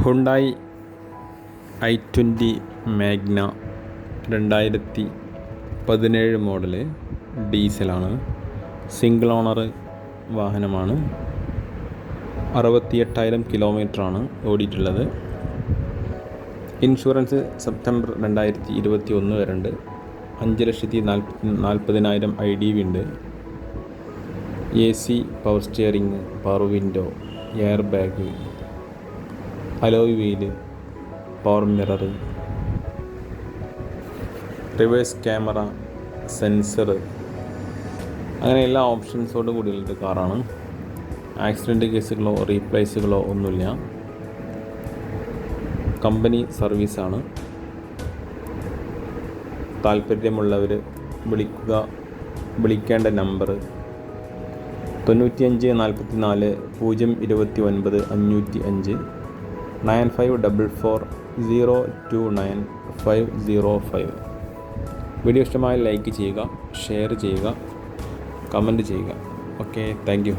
Hyundai i20 Magna 2017 model ഡീസലാണ്. Single owner വാഹനമാണ്. 68,000 കിലോമീറ്ററാണ് ഓടിയിട്ടുള്ളത്. ഇൻഷുറൻസ് സെപ്റ്റംബർ 2021 വരെ ഉണ്ട്. 5,40,000 IDV ഉണ്ട്. AC, power steering, power window, air bag, alloy wheel, power mirror, reverse camera, sensor, അങ്ങനെ എല്ലാ ഓപ്ഷൻസോടും കൂടിയുള്ള കാറാണ്. ആക്സിഡൻറ്റ് കേസുകളോ റീപ്ലേസുകളോ ഒന്നുമില്ല. കമ്പനി സർവീസാണ്. താല്പര്യമുള്ളവർ വിളിക്കേണ്ട നമ്പർ 95 44 029 505 9544 029 505. വീഡിയോ ഇഷ്ടമായി ലൈക്ക് ചെയ്യുക, ഷെയർ ചെയ്യുക, കമൻറ്റ് ചെയ്യുക. Okay, thank you.